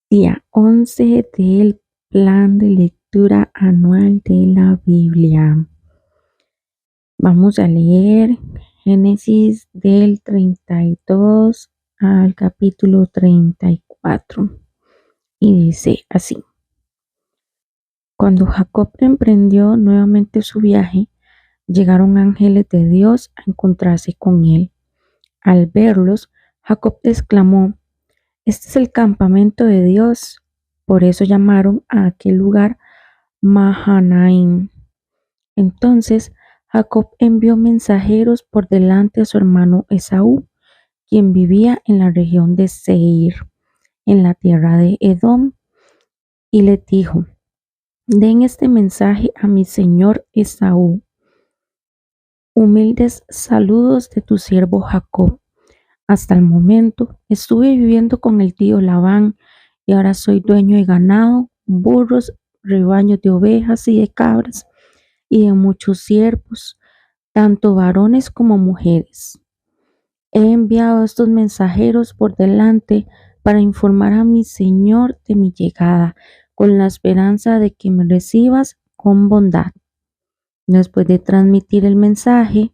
Día 11 del plan de lectura anual de la Biblia. Vamos a leer Génesis del 32 al capítulo 34. Y dice así: Cuando Jacob emprendió nuevamente su viaje, llegaron ángeles de Dios a encontrarse con él. Al verlos, Jacob exclamó: Este es el campamento de Dios. Por eso llamaron a aquel lugar Mahanaim. Entonces Jacob envió mensajeros por delante a su hermano Esaú, quien vivía en la región de Seir, en la tierra de Edom, y le dijo: Den este mensaje a mi señor Esaú. Humildes saludos de tu siervo Jacob. Hasta el momento estuve viviendo con el tío Labán y ahora soy dueño de ganado, burros, rebaños de ovejas y de cabras y de muchos siervos, tanto varones como mujeres. He enviado a estos mensajeros por delante para informar a mi señor de mi llegada, con la esperanza de que me recibas con bondad. Después de transmitir el mensaje,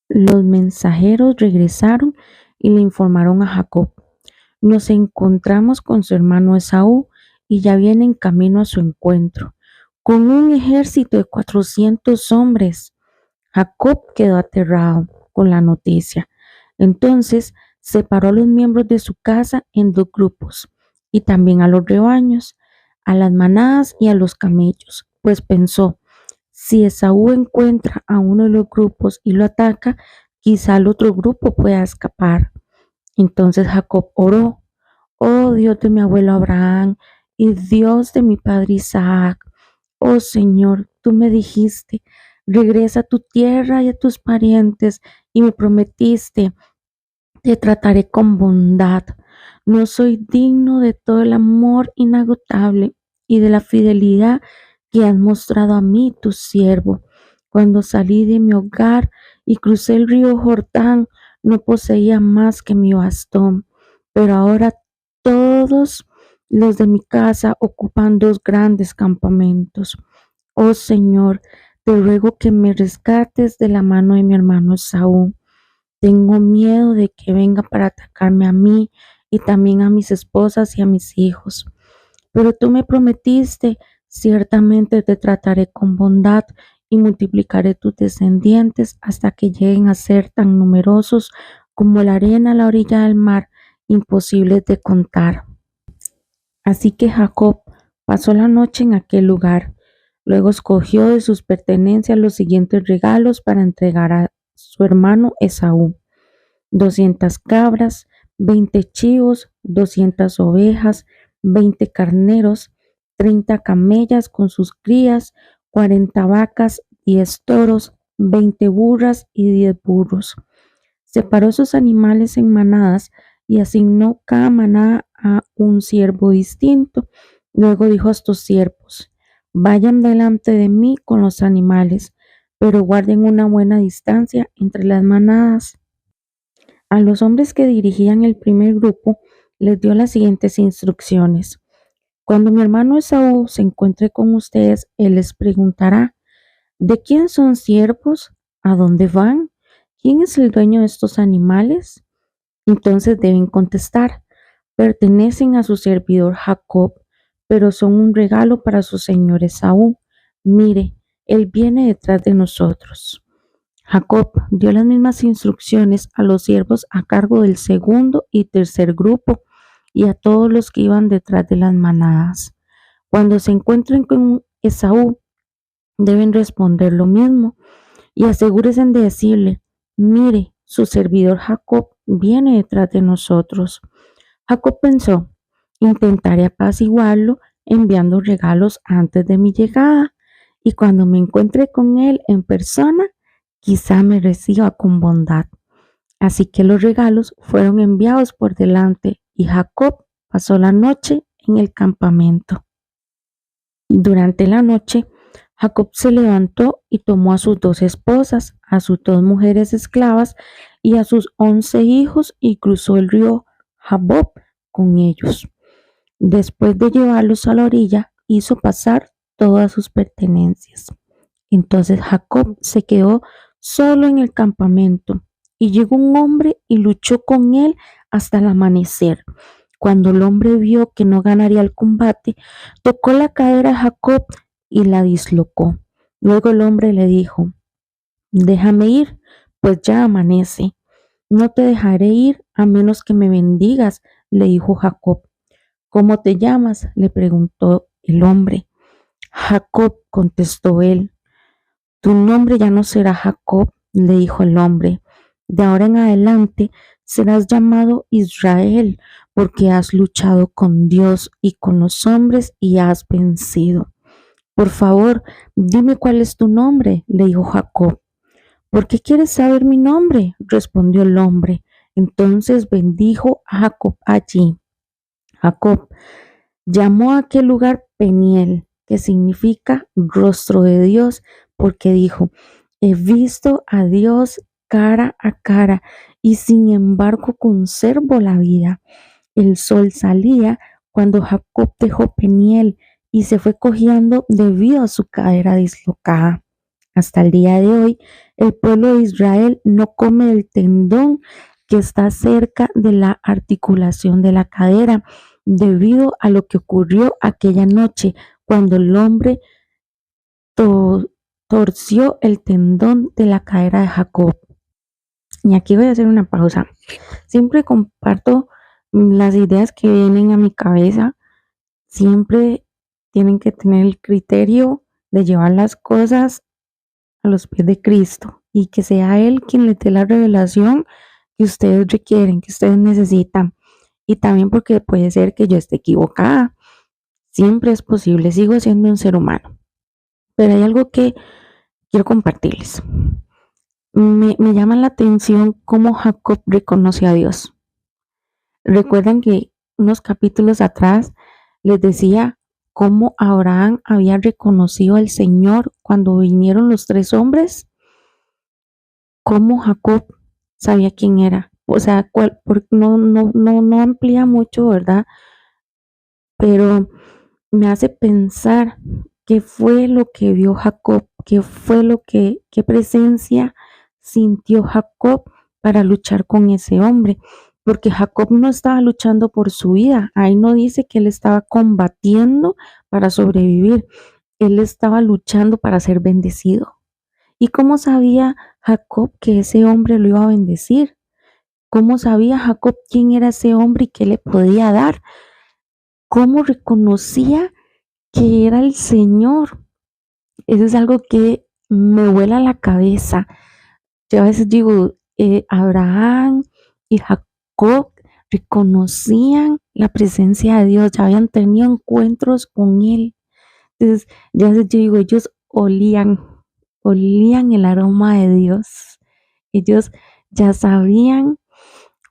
los mensajeros regresaron y le informaron a Jacob: Nos encontramos con su hermano Esaú y ya viene en camino a su encuentro, con un ejército de 400 hombres. Jacob quedó aterrado con la noticia. Entonces separó a los miembros de su casa en dos grupos, y también a los rebaños, a las manadas y a los camellos, pues pensó: si Esaú encuentra a uno de los grupos y lo ataca, quizá el otro grupo pueda escapar. Entonces Jacob oró: Oh Dios de mi abuelo Abraham y Dios de mi padre Isaac, oh Señor, tú me dijiste: regresa a tu tierra y a tus parientes, y me prometiste: te trataré con bondad. No soy digno de todo el amor inagotable y de la fidelidad que has mostrado a mí, tu siervo. Cuando salí de mi hogar y crucé el río Jordán, no poseía más que mi bastón, pero ahora todos los de mi casa ocupan dos grandes campamentos. Oh Señor, te ruego que me rescates de la mano de mi hermano Esaú. Tengo miedo de que venga para atacarme a mí y también a mis esposas y a mis hijos. Pero tú me prometiste: ciertamente te trataré con bondad y multiplicaré tus descendientes hasta que lleguen a ser tan numerosos como la arena a la orilla del mar, imposibles de contar. Así que Jacob pasó la noche en aquel lugar. Luego escogió de sus pertenencias los siguientes regalos para entregar a su hermano Esaú: 200 cabras, 20 chivos, 200 ovejas, 20 carneros, 30 camellas con sus crías, 40 vacas, 10 toros, 20 burras y 10 burros. Separó sus animales en manadas y asignó cada manada a un siervo distinto. Luego dijo a estos siervos: Vayan delante de mí con los animales, pero guarden una buena distancia entre las manadas. A los hombres que dirigían el primer grupo les dio las siguientes instrucciones: Cuando mi hermano Esaú se encuentre con ustedes, él les preguntará: ¿de quién son siervos? ¿A dónde van? ¿Quién es el dueño de estos animales? Entonces deben contestar: pertenecen a su servidor Jacob, pero son un regalo para su señor Esaú. Mire, él viene detrás de nosotros. Jacob dio las mismas instrucciones a los siervos a cargo del segundo y tercer grupo y a todos los que iban detrás de las manadas. Cuando se encuentren con Esaú, deben responder lo mismo y asegúrense de decirle: mire, su servidor Jacob viene detrás de nosotros. Jacob pensó: intentaré apaciguarlo enviando regalos antes de mi llegada, y cuando me encuentre con él en persona, quizá me reciba con bondad. Así que los regalos fueron enviados por delante y Jacob pasó la noche en el campamento. Durante la noche, Jacob se levantó y tomó a sus 2 esposas, a sus 2 mujeres esclavas y a sus 11 hijos y cruzó el río Jaboc con ellos. Después de llevarlos a la orilla, hizo pasar todas sus pertenencias. Entonces Jacob se quedó solo en el campamento y llegó un hombre y luchó con él hasta el amanecer. Cuando el hombre vio que no ganaría el combate, tocó la cadera de Jacob y la dislocó. Luego el hombre le dijo: déjame ir, pues ya amanece. No te dejaré ir a menos que me bendigas, le dijo Jacob. ¿Cómo te llamas?, le preguntó el hombre. Jacob, contestó él. Tu nombre ya no será Jacob, le dijo el hombre. De ahora en adelante serás llamado Israel, porque has luchado con Dios y con los hombres y has vencido. Por favor, dime cuál es tu nombre, le dijo Jacob. ¿Por qué quieres saber mi nombre?, respondió el hombre. Entonces bendijo a Jacob allí. Jacob llamó a aquel lugar Peniel, que significa rostro de Dios, porque dijo: he visto a Dios cara a cara y sin embargo conservo la vida. El sol salía cuando Jacob dejó Peniel y se fue cojeando debido a su cadera dislocada. Hasta el día de hoy, el pueblo de Israel no come el tendón que está cerca de la articulación de la cadera, debido a lo que ocurrió aquella noche cuando el hombre torció el tendón de la cadera de Jacob. Y aquí voy a hacer una pausa. Siempre comparto las ideas que vienen a mi cabeza. Siempre tienen que tener el criterio de llevar las cosas a los pies de Cristo y que sea Él quien les dé la revelación que ustedes requieren, que ustedes necesitan. Y también porque puede ser que yo esté equivocada. Siempre es posible, sigo siendo un ser humano. Pero hay algo que quiero compartirles. Me llama la atención cómo Jacob reconoció a Dios. Recuerdan que unos capítulos atrás les decía cómo Abraham había reconocido al Señor cuando vinieron los 3 hombres, cómo Jacob sabía quién era. O sea, no amplía mucho, ¿verdad? Pero me hace pensar qué fue lo que vio Jacob, qué presencia sintió Jacob para luchar con ese hombre, porque Jacob no estaba luchando por su vida, ahí no dice que él estaba combatiendo para sobrevivir, él estaba luchando para ser bendecido. ¿Y cómo sabía Jacob que ese hombre lo iba a bendecir? ¿Cómo sabía Jacob quién era ese hombre y qué le podía dar? ¿Cómo reconocía que era el Señor? Eso es algo que me vuela la cabeza. Yo a veces digo, Abraham y Jacob reconocían la presencia de Dios, ya habían tenido encuentros con Él. Entonces, ya yo digo, ellos olían el aroma de Dios. Ellos ya sabían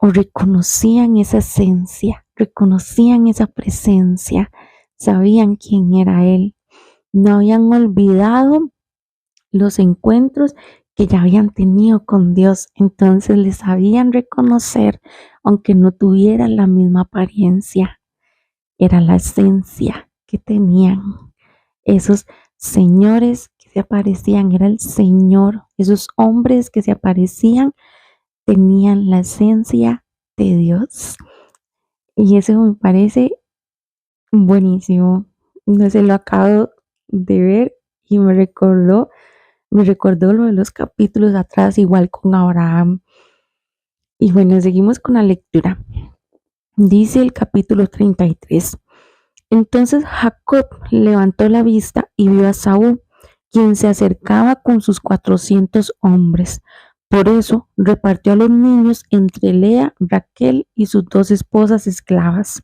o reconocían esa esencia, reconocían esa presencia, sabían quién era Él. No habían olvidado los encuentros que ya habían tenido con Dios, entonces les sabían reconocer, aunque no tuvieran la misma apariencia, era la esencia que tenían. Esos señores que se aparecían, era el Señor, esos hombres que se aparecían, tenían la esencia de Dios. Y eso me parece buenísimo. No se lo acabo de ver y me recordó lo de los capítulos atrás, igual con Abraham. Y bueno, seguimos con la lectura. Dice el capítulo 33. Entonces Jacob levantó la vista y vio a Saúl, quien se acercaba con sus 400 hombres. Por eso repartió a los niños entre Lea, Raquel y sus 2 esposas esclavas.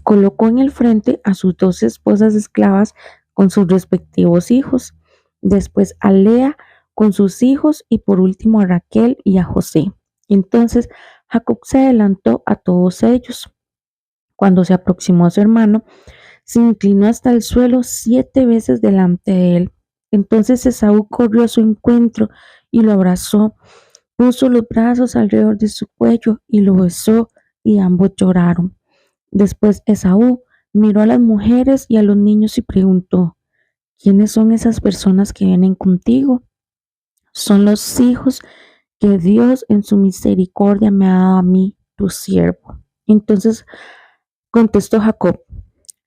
Colocó en el frente a sus 2 esposas esclavas con sus respectivos hijos, después a Lea con sus hijos y por último a Raquel y a José. Entonces Jacob se adelantó a todos ellos. Cuando se aproximó a su hermano, se inclinó hasta el suelo 7 veces delante de él. Entonces Esaú corrió a su encuentro y lo abrazó, puso los brazos alrededor de su cuello y lo besó, y ambos lloraron. Después Esaú miró a las mujeres y a los niños y preguntó, ¿quiénes son esas personas que vienen contigo? Son los hijos que Dios en su misericordia me ha dado a mí, tu siervo. Entonces contestó Jacob.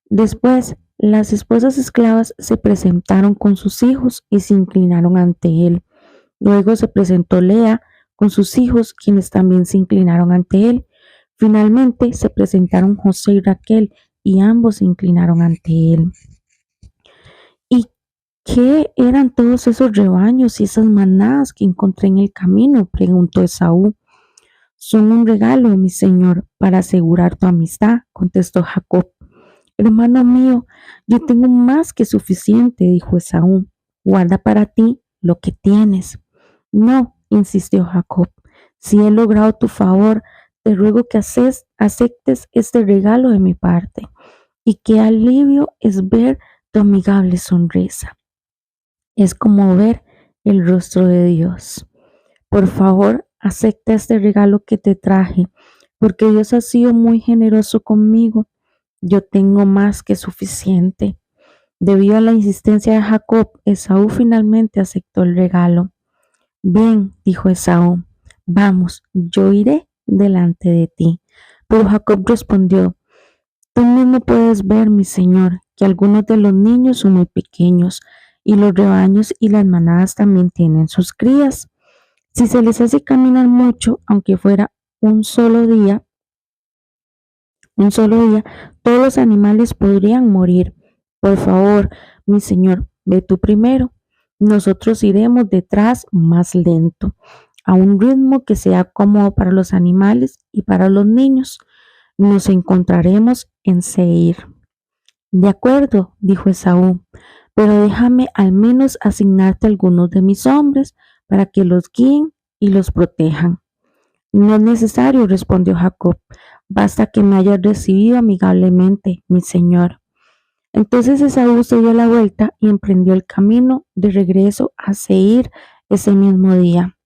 Después las esposas esclavas se presentaron con sus hijos y se inclinaron ante él. Luego se presentó Lea con sus hijos, quienes también se inclinaron ante él. Finalmente se presentaron José y Raquel, y ambos se inclinaron ante él. ¿Y qué eran todos esos rebaños y esas manadas que encontré en el camino? Preguntó Esaú. Son un regalo, mi señor, para asegurar tu amistad, contestó Jacob. Hermano mío, yo tengo más que suficiente, dijo Esaú. Guarda para ti lo que tienes. No, insistió Jacob. Si he logrado tu favor, te ruego que aceptes este regalo de mi parte. Y qué alivio es ver tu amigable sonrisa. Es como ver el rostro de Dios. Por favor, acepta este regalo que te traje, porque Dios ha sido muy generoso conmigo. Yo tengo más que suficiente. Debido a la insistencia de Jacob, Esaú finalmente aceptó el regalo. Bien, dijo Esaú, vamos, yo iré delante de ti. Pero Jacob respondió, tú mismo puedes ver, mi señor, que algunos de los niños son muy pequeños, y los rebaños y las manadas también tienen sus crías. Si se les hace caminar mucho, aunque fuera un solo día, un solo día, todos los animales podrían morir. Por favor, mi señor, ve tú primero. Nosotros iremos detrás más lento, a un ritmo que sea cómodo para los animales y para los niños. Nos encontraremos en Seir. De acuerdo, dijo Esaú, pero déjame al menos asignarte algunos de mis hombres para que los guíen y los protejan. No es necesario, respondió Jacob. Basta que me hayas recibido amigablemente, mi señor. Entonces Esaú se dio la vuelta y emprendió el camino de regreso a Seir ese mismo día.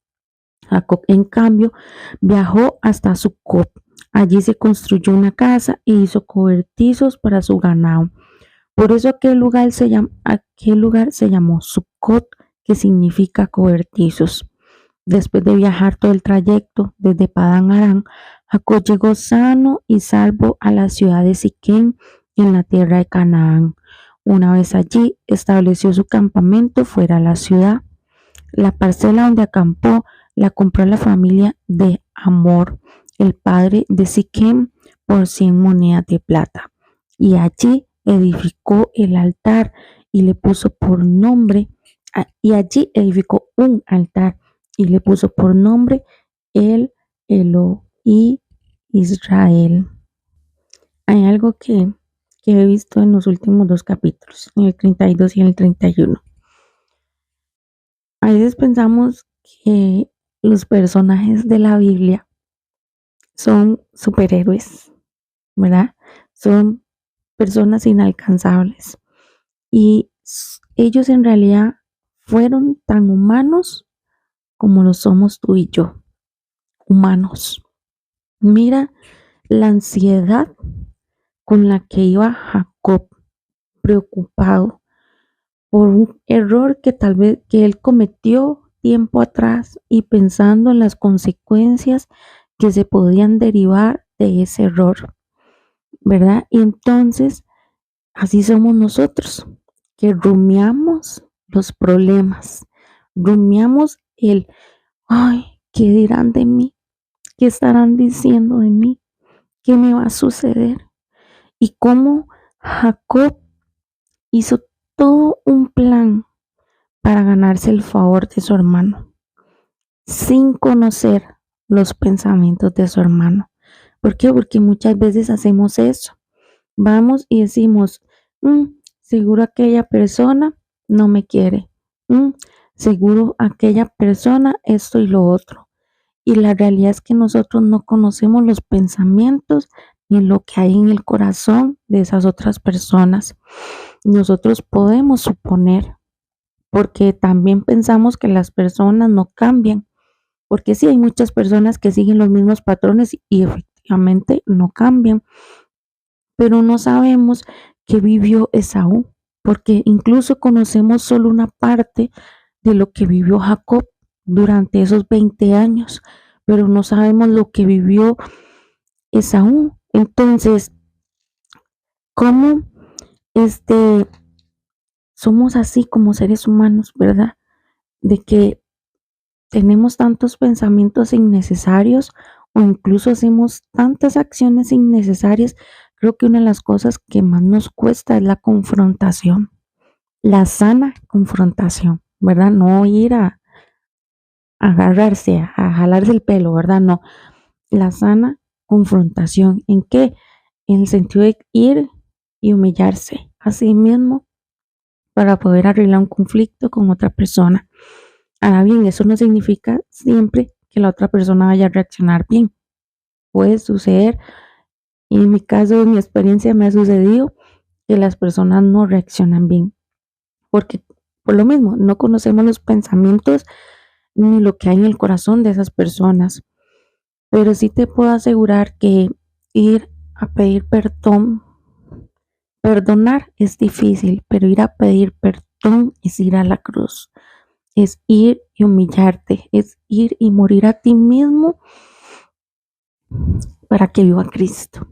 Jacob, en cambio, viajó hasta Sucot. Allí se construyó una casa e hizo cobertizos para su ganado. Por eso aquel lugar se llamó Sucot, que significa cobertizos. Después de viajar todo el trayecto desde Padán Aram, Jacob llegó sano y salvo a la ciudad de Siquem en la tierra de Canaán. Una vez allí, estableció su campamento fuera de la ciudad. La parcela donde acampó la compró la familia de Hamor, el padre de Siquem, por 100 monedas de plata. Y allí edificó el altar y le puso por nombre, y allí edificó un altar y le puso por nombre el Elohim Israel. Hay algo que he visto en los últimos dos capítulos, en el 32 y en el 31. A veces pensamos que los personajes de la Biblia son superhéroes, ¿verdad? Son personas inalcanzables. Y ellos en realidad fueron tan humanos como lo somos tú y yo, humanos. Mira la ansiedad con la que iba Jacob, preocupado por un error que tal vez que él cometió tiempo atrás y pensando en las consecuencias que se podían derivar de ese error, ¿verdad? Y entonces así somos nosotros, que rumiamos los problemas, rumiamos ay, ¿qué dirán de mí? ¿Qué estarán diciendo de mí? ¿Qué me va a suceder? Y cómo Jacob hizo todo un plan para ganarse el favor de su hermano, sin conocer los pensamientos de su hermano. ¿Por qué? Porque muchas veces hacemos eso. Vamos y decimos, seguro aquella persona no me quiere. Seguro aquella persona esto y lo otro. Y la realidad es que nosotros no conocemos los pensamientos ni lo que hay en el corazón de esas otras personas. Nosotros podemos suponer, porque también pensamos que las personas no cambian, porque sí hay muchas personas que siguen los mismos patrones y efectivamente no cambian, pero no sabemos qué vivió Esaú, porque incluso conocemos solo una parte de lo que vivió Jacob durante esos 20 años, pero no sabemos lo que vivió Esaú. Entonces, ¿cómo este, somos así como seres humanos, verdad? De que tenemos tantos pensamientos innecesarios o incluso hacemos tantas acciones innecesarias. Creo que una de las cosas que más nos cuesta es la confrontación, la sana confrontación, ¿verdad? No ir a agarrarse, a jalarse el pelo, ¿verdad? No, la sana confrontación. ¿En qué? En el sentido de ir y humillarse a sí mismo para poder arreglar un conflicto con otra persona. Ahora bien, eso no significa siempre que la otra persona vaya a reaccionar bien. Puede suceder, y en mi caso, en mi experiencia me ha sucedido que las personas no reaccionan bien, porque por lo mismo, no conocemos los pensamientos ni lo que hay en el corazón de esas personas. Pero sí te puedo asegurar que ir a pedir perdón, perdonar es difícil, pero ir a pedir perdón es ir a la cruz, es ir y humillarte, es ir y morir a ti mismo para que viva Cristo.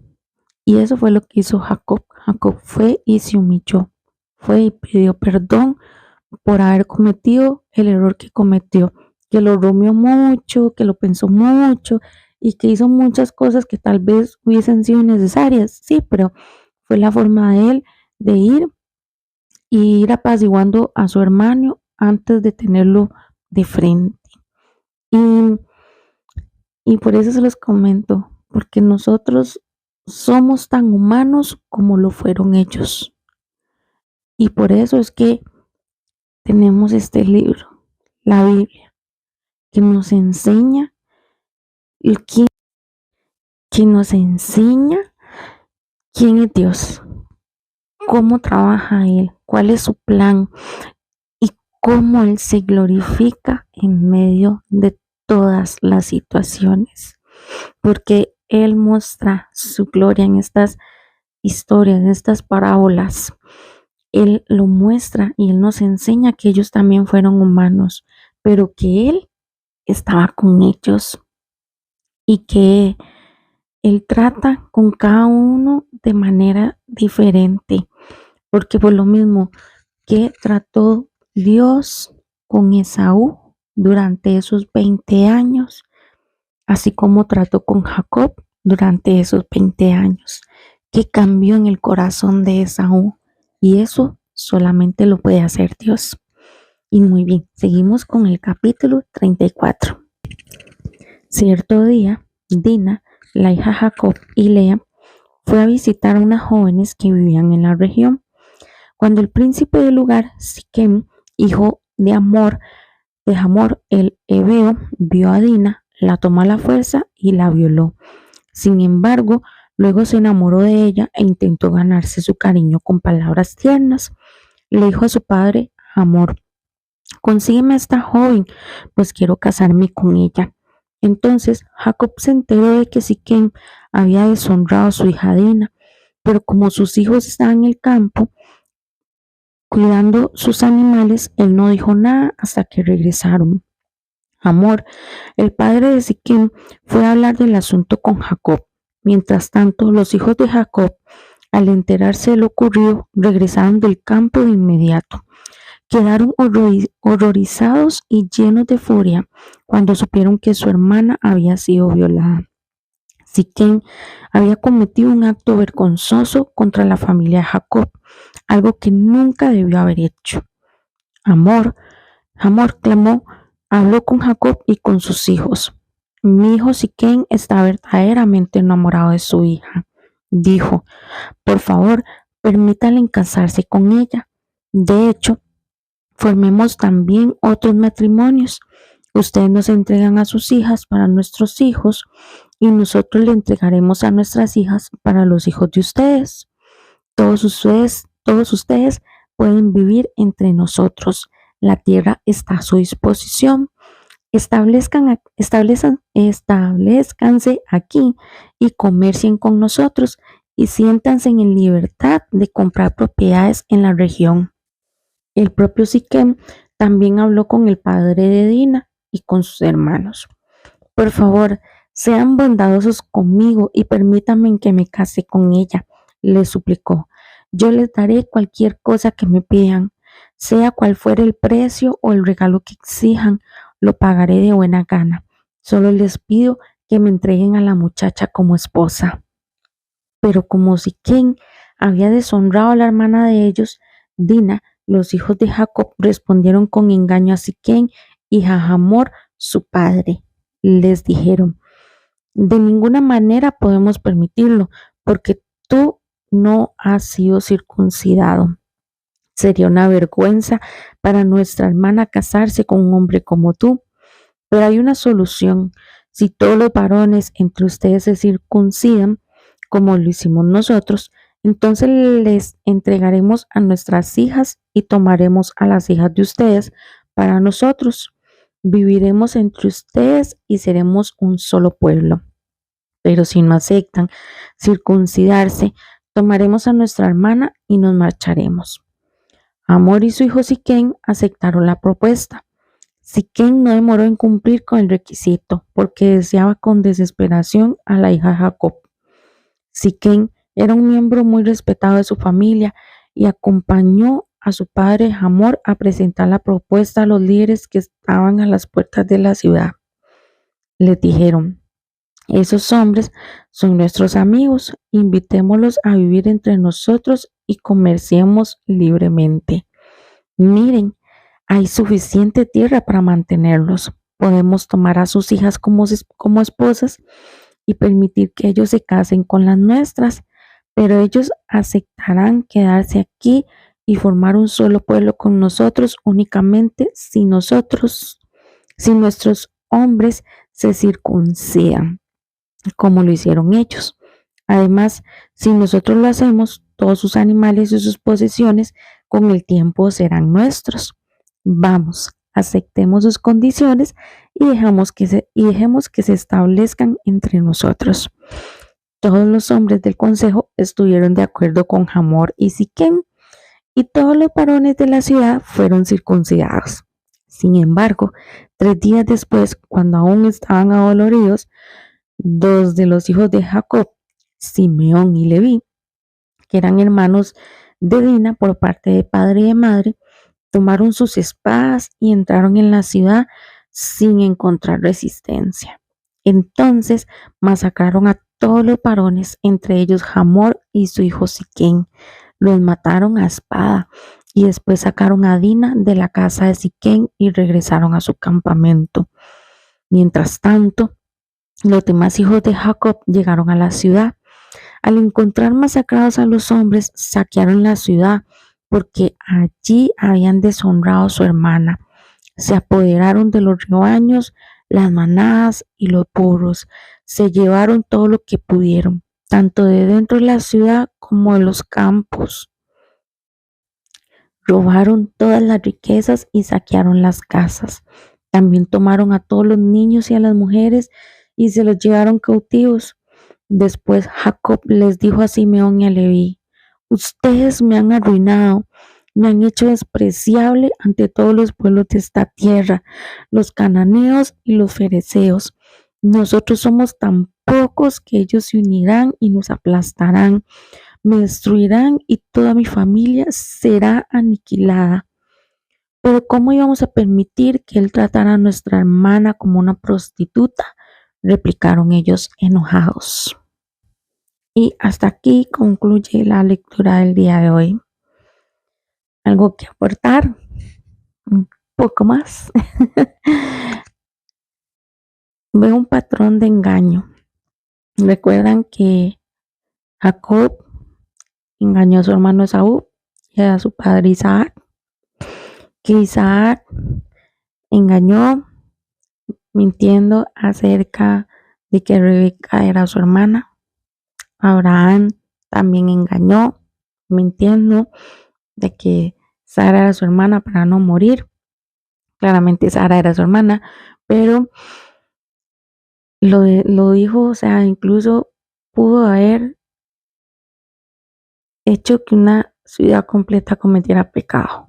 Y eso fue lo que hizo Jacob. Jacob fue y se humilló, fue y pidió perdón por haber cometido el error que cometió, que lo rumió mucho, que lo pensó mucho y que hizo muchas cosas que tal vez hubiesen sido necesarias, sí, pero fue la forma de él de ir y ir apaciguando a su hermano antes de tenerlo de frente. Y, y por eso se los comento, porque nosotros somos tan humanos como lo fueron ellos. Y por eso es que tenemos este libro, la Biblia, que nos enseña que, que nos enseña quién es Dios, cómo trabaja Él, cuál es su plan y cómo Él se glorifica en medio de todas las situaciones. Porque Él muestra su gloria en estas historias, en estas parábolas. Él lo muestra y Él nos enseña que ellos también fueron humanos, pero que Él estaba con ellos y que Él trata con cada uno de manera diferente, porque por lo mismo que trató Dios con Esaú durante esos 20 años, así como trató con Jacob durante esos 20 años, que cambió en el corazón de Esaú. Y eso solamente lo puede hacer Dios. Y muy bien, seguimos con el capítulo 34. Cierto día, Dina, la hija de Jacob y Lea, fue a visitar a unas jóvenes que vivían en la región. Cuando el príncipe del lugar, Siquem, hijo de Hamor el Hebeo, vio a Dina, la tomó a la fuerza y la violó. Sin embargo, luego se enamoró de ella e intentó ganarse su cariño con palabras tiernas. Le dijo a su padre, Hamor: consígueme a esta joven, pues quiero casarme con ella. Entonces Jacob se enteró de que Siquem había deshonrado a su hija Dina, pero como sus hijos estaban en el campo cuidando sus animales, él no dijo nada hasta que regresaron. Hamor, el padre de Siquem, fue a hablar del asunto con Jacob. Mientras tanto, los hijos de Jacob, al enterarse de lo ocurrido, regresaron del campo de inmediato. Quedaron horrorizados y llenos de furia cuando supieron que su hermana había sido violada. Siquem había cometido un acto vergonzoso contra la familia de Jacob, algo que nunca debió haber hecho. Hamor clamó, habló con Jacob y con sus hijos. Mi hijo Siquem está verdaderamente enamorado de su hija. Dijo, por favor, permítanle casarse con ella. De hecho, formemos también otros matrimonios. Ustedes nos entregan a sus hijas para nuestros hijos y nosotros le entregaremos a nuestras hijas para los hijos de ustedes. Todos ustedes pueden vivir entre nosotros. La tierra está a su disposición. Establezcanse aquí y comercien con nosotros y siéntanse en libertad de comprar propiedades en la región. El propio Siquem también habló con el padre de Dina y con sus hermanos. Por favor, sean bondadosos conmigo y permítanme que me case con ella, le suplicó. Yo les daré cualquier cosa que me pidan, sea cual fuere el precio o el regalo que exijan, lo pagaré de buena gana. Solo les pido que me entreguen a la muchacha como esposa. Pero como Siquem había deshonrado a la hermana de ellos, Dina, los hijos de Jacob respondieron con engaño a Siquem y a Hamor, su padre. Les dijeron: de ninguna manera podemos permitirlo, porque tú no has sido circuncidado. Sería una vergüenza para nuestra hermana casarse con un hombre como tú. Pero hay una solución. Si todos los varones entre ustedes se circuncidan, como lo hicimos nosotros, entonces les entregaremos a nuestras hijas y tomaremos a las hijas de ustedes para nosotros. Viviremos entre ustedes y seremos un solo pueblo. Pero si no aceptan circuncidarse, tomaremos a nuestra hermana y nos marcharemos. Hamor y su hijo Siquem aceptaron la propuesta. Siquem no demoró en cumplir con el requisito porque deseaba con desesperación a la hija de Jacob. Siquem era un miembro muy respetado de su familia y acompañó a su padre Hamor a presentar la propuesta a los líderes que estaban a las puertas de la ciudad. Les dijeron: esos hombres son nuestros amigos, invitémoslos a vivir entre nosotros y comerciemos libremente. Miren, hay suficiente tierra para mantenerlos. Podemos tomar a sus hijas como esposas y permitir que ellos se casen con las nuestras, pero ellos aceptarán quedarse aquí y formar un solo pueblo con nosotros únicamente si nuestros hombres se circuncidan, como lo hicieron ellos. Además, si nosotros lo hacemos, todos sus animales y sus posesiones con el tiempo serán nuestros. Vamos, aceptemos sus condiciones y dejemos que se establezcan entre nosotros. Todos los hombres del consejo estuvieron de acuerdo con Hamor y Siquem, y todos los varones de la ciudad fueron circuncidados. Sin embargo, 3 días después, cuando aún estaban adoloridos, dos de los hijos de Jacob, Simeón y Leví, que eran hermanos de Dina por parte de padre y de madre, tomaron sus espadas y entraron en la ciudad sin encontrar resistencia. Entonces masacraron a todos los varones, entre ellos Hamor y su hijo Siquem. Los mataron a espada y después sacaron a Dina de la casa de Siquem y regresaron a su campamento. Mientras tanto, los demás hijos de Jacob llegaron a la ciudad. Al encontrar masacrados a los hombres, saquearon la ciudad porque allí habían deshonrado a su hermana. Se apoderaron de los rebaños, las manadas y los burros. Se llevaron todo lo que pudieron, tanto de dentro de la ciudad como de los campos. Robaron todas las riquezas y saquearon las casas. También tomaron a todos los niños y a las mujeres y se los llevaron cautivos. Después Jacob les dijo a Simeón y a Leví: ustedes me han arruinado, me han hecho despreciable ante todos los pueblos de esta tierra, los cananeos y los fereceos. Nosotros somos tan pocos que ellos se unirán y nos aplastarán, me destruirán y toda mi familia será aniquilada. Pero ¿cómo íbamos a permitir que él tratara a nuestra hermana como una prostituta?, replicaron ellos enojados. Y hasta aquí concluye la lectura del día de hoy. ¿Algo que aportar? Un poco más. Veo un patrón de engaño. Recuerdan que Jacob engañó a su hermano Esaú y a su padre Isaac. Que Isaac engañó mintiendo acerca de que Rebeca era su hermana. Abraham también engañó mintiendo de que Sara era su hermana para no morir. Claramente Sara era su hermana, pero lo dijo, o sea, incluso pudo haber hecho que una ciudad completa cometiera pecado,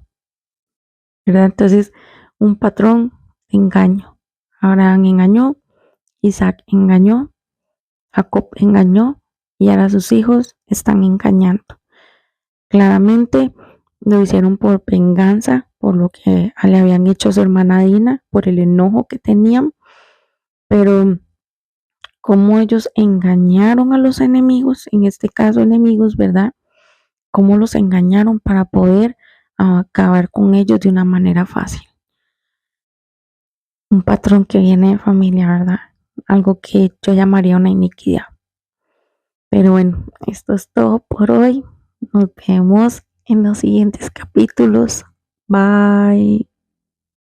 ¿verdad? Entonces, un patrón de engaño. Abraham engañó, Isaac engañó, Jacob engañó y ahora sus hijos están engañando. Claramente lo hicieron por venganza, por lo que le habían hecho a su hermana Dina, por el enojo que tenían, pero como ellos engañaron a los enemigos, en este caso enemigos, ¿verdad? Cómo los engañaron para poder acabar con ellos de una manera fácil. Un patrón que viene de familia, ¿verdad? Algo que yo llamaría una iniquidad. Pero bueno, esto es todo por hoy. Nos vemos en los siguientes capítulos. Bye.